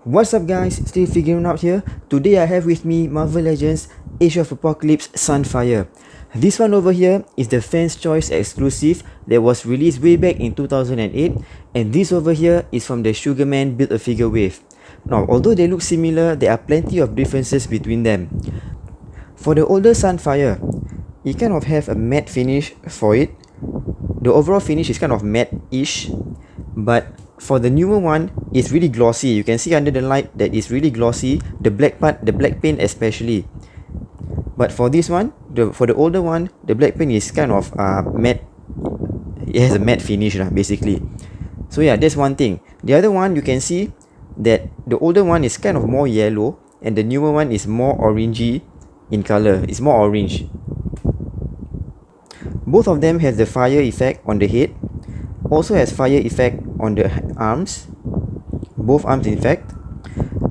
What's up guys, still figuring out here. Today I have with me Marvel Legends Age of Apocalypse Sunfire. This one over here is the Fans Choice exclusive that was released way back in 2008, and this over here is from the Sugarman BAF Wave. Now although they look similar, there are plenty of differences between them. For the older Sunfire, it kind of have a matte finish for it. The overall finish is kind of matte-ish, but for the newer one, it's really glossy. You can see under the light that it's really glossy. The black part, the black paint especially. But for this one, for the older one, the black paint is kind of matte. It has a matte finish basically. So yeah, that's one thing. The other one, you can see that the older one is kind of more yellow, and the newer one is more orangey in color. It's more orange. Both of them has the fire effect on the head, also has fire effect on the arms, both arms in fact.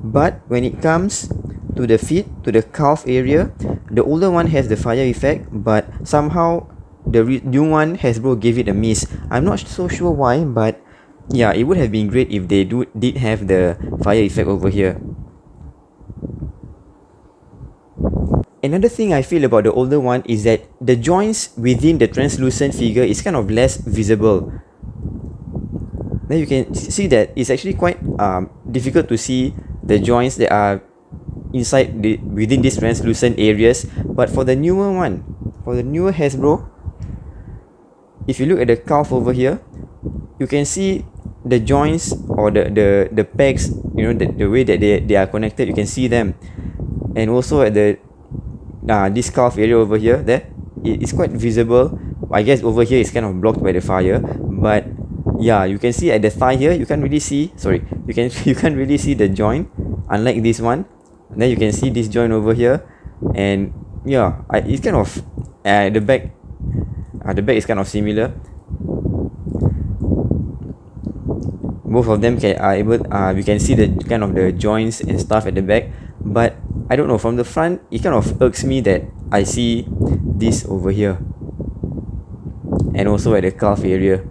But when it comes to the feet, to the calf area, the older one has the fire effect, but somehow the new one Hasbro gave it a miss. I'm not so sure why, but yeah, it would have been great if they did have the fire effect over here. Another thing I feel about the older one is that the joints within the translucent figure is kind of less visible. Then you can see that it's actually quite difficult to see the joints that are inside within these translucent areas. But for the newer one, for the newer Hasbro, if you look at the calf over here, you can see the joints or the pegs, you know, the way that they are connected, you can see them. And also at the this calf area over here, there it's quite visible. I guess over here it's kind of blocked by the fire, but yeah, you can see at the thigh here, you can't really see, you can't really see the joint, unlike this one. And then you can see this joint over here, and yeah, it's kind of the back is kind of similar. Both of them are able, we can see the kind of the joints and stuff at the back, but I don't know, from the front it kind of irks me that I see this over here, and also at the calf area.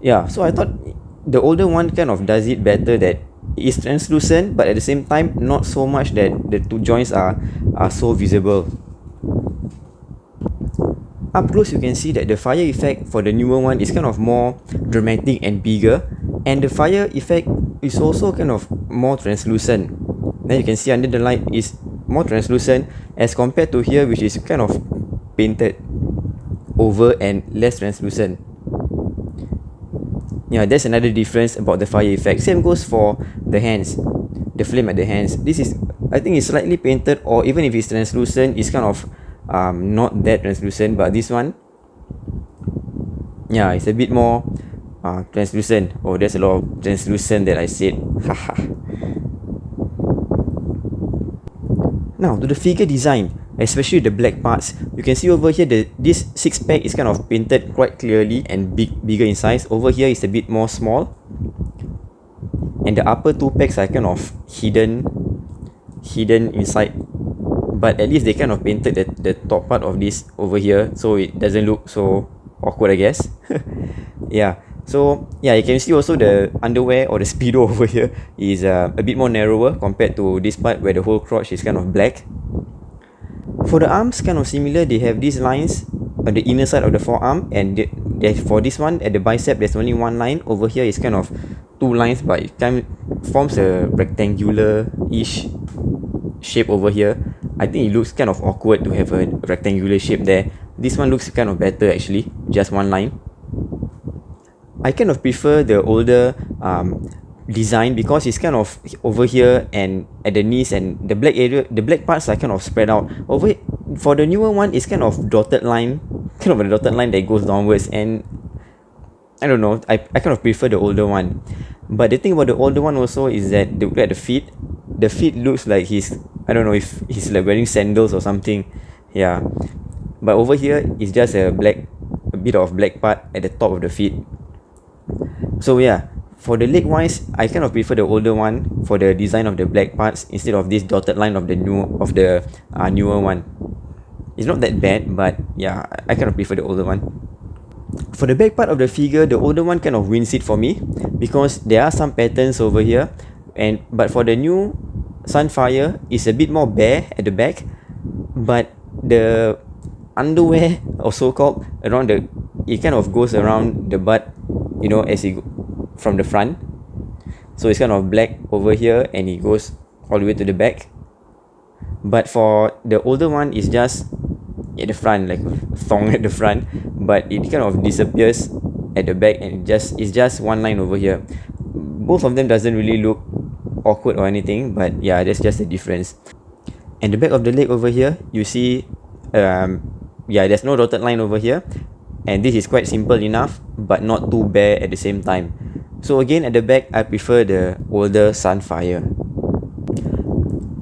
Yeah, so I thought the older one kind of does it better, that it's translucent but at the same time not so much that the two joints are so visible. Up close you can see that the fire effect for the newer one is kind of more dramatic and bigger, and the fire effect is also kind of more translucent. Then you can see under the light is more translucent as compared to here, which is kind of painted over and less translucent. Yeah, that's another difference about the fire effect. Same goes for the hands, the flame at the hands. This is, I think it's slightly painted, or even if it's translucent, it's kind of not that translucent. But this one, yeah, it's a bit more translucent. Oh, there's a lot of translucent that I said. Now to the figure design, especially the black parts, you can see over here this six pack is kind of painted quite clearly and bigger in size. Over here is a bit more small, and the upper two packs are kind of hidden inside, but at least they kind of painted the top part of this over here, so it doesn't look so awkward, I guess. Yeah, so yeah, you can see also the underwear or the speedo over here is a bit more narrower compared to this part where the whole crotch is kind of black. For the arms, kind of similar, they have these lines on the inner side of the forearm, and for this one at the bicep there's only one line. Over here is kind of two lines, but it kind of forms a rectangular-ish shape over here. I think it looks kind of awkward to have a rectangular shape there. This one looks kind of better actually, just one line. I kind of prefer the older design because it's kind of over here and at the knees, and the black area, the black parts are kind of spread out. Over for the newer one, it's kind of dotted line, kind of a dotted line that goes downwards, and I don't know, I kind of prefer the older one. But the thing about the older one also is that look at the feet looks like I don't know if he's like wearing sandals or something. Yeah, but over here it's just a bit of black part at the top of the feet. So yeah, for the leg wise, I kind of prefer the older one for the design of the black parts instead of this dotted line of the newer one. It's not that bad, but yeah, I kind of prefer the older one. For the back part of the figure, the older one kind of wins it for me because there are some patterns over here But for the new Sunfire, it's a bit more bare at the back, but the underwear or so-called around it kind of goes around the butt, you know, as it from the front. So it's kind of black over here and it goes all the way to the back. But for the older one, it's just at the front, like thong at the front, but it kind of disappears at the back and it's just one line over here. Both of them doesn't really look awkward or anything, but yeah, that's just the difference. And the back of the leg over here, you see yeah, there's no dotted line over here, and this is quite simple enough but not too bare at the same time. So again, at the back, I prefer the older Sunfire.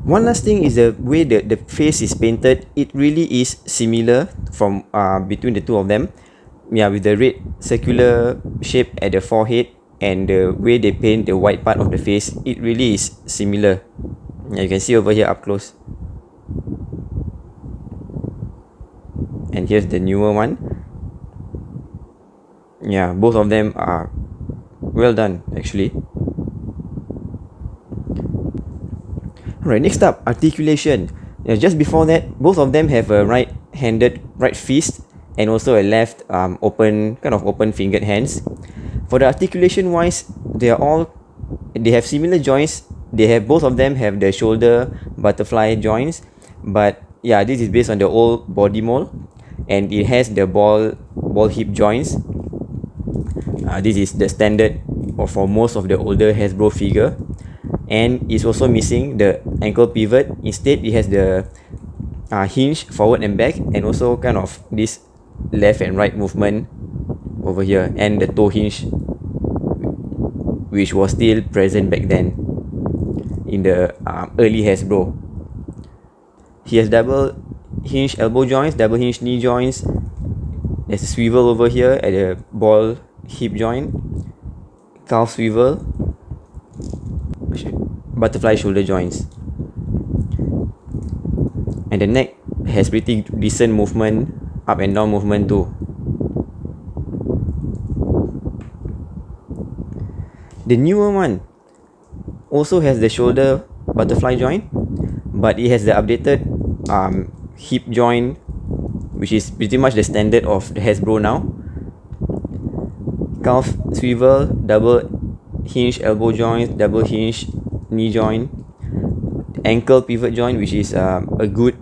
One last thing is the way the face is painted. It really is similar from between the two of them. Yeah, with the red circular shape at the forehead and the way they paint the white part of the face, it really is similar. Yeah, you can see over here up close. And here's the newer one. Yeah, both of them are well done actually. Alright, next up, articulation. Yeah, just before that, both of them have a right fist and also a left open fingered hands. For the articulation wise, they have similar joints. Both of them have the shoulder butterfly joints, but yeah, this is based on the old body mold, and it has the ball hip joints. This is the standard for most of the older Hasbro figure, and it's also missing the ankle pivot. Instead, it has the hinge forward and back, and also kind of this left and right movement over here, and the toe hinge, which was still present back then in the early Hasbro. He has double hinge elbow joints, double hinge knee joints. There's a swivel over here at the ball hip joint, calf swivel, butterfly shoulder joints, and the neck has pretty decent movement, up and down movement too. The newer one also has the shoulder butterfly joint, but it has the updated hip joint, which is pretty much the standard of the Hasbro now. Calf swivel, double hinge elbow joint, double hinge knee joint, ankle pivot joint, which is a good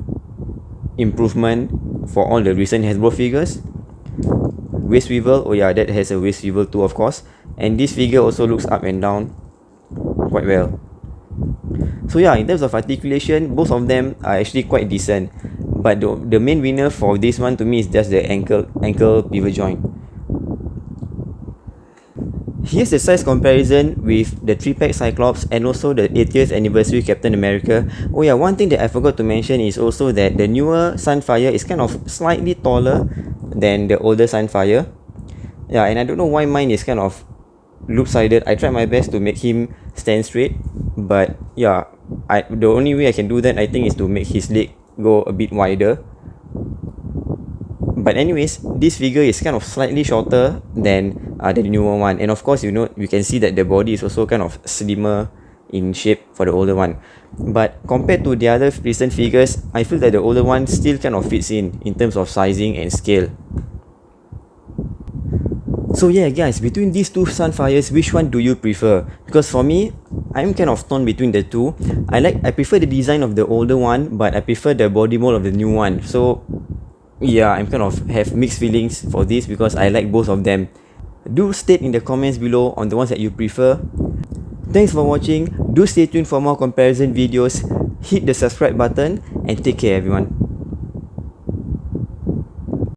improvement for all the recent Hasbro figures. Waist swivel, oh yeah, that has a waist swivel too, of course, and this figure also looks up and down quite well. So yeah, in terms of articulation, both of them are actually quite decent, but the main winner for this one to me is just the ankle pivot joint. Here's the size comparison with the 3-pack Cyclops and also the 80th anniversary Captain America. Oh yeah, one thing that I forgot to mention is also that the newer Sunfire is kind of slightly taller than the older Sunfire. Yeah, and I don't know why mine is kind of loop-sided. I tried my best to make him stand straight, but yeah, the only way I can do that, I think, is to make his leg go a bit wider. But anyways, this figure is kind of slightly shorter than the newer one, and of course, you can see that the body is also kind of slimmer in shape for the older one. But compared to the other recent figures, I feel that the older one still kind of fits in terms of sizing and scale. So yeah guys, between these two Sunfires, which one do you prefer? Because for me, I'm kind of torn between the two. I prefer the design of the older one, but I prefer the body mold of the new one. So yeah, I'm kind of have mixed feelings for this because I like both of them. Do state in the comments below on the ones that you prefer. Thanks for watching. Do stay tuned for more comparison videos. Hit the subscribe button and take care everyone.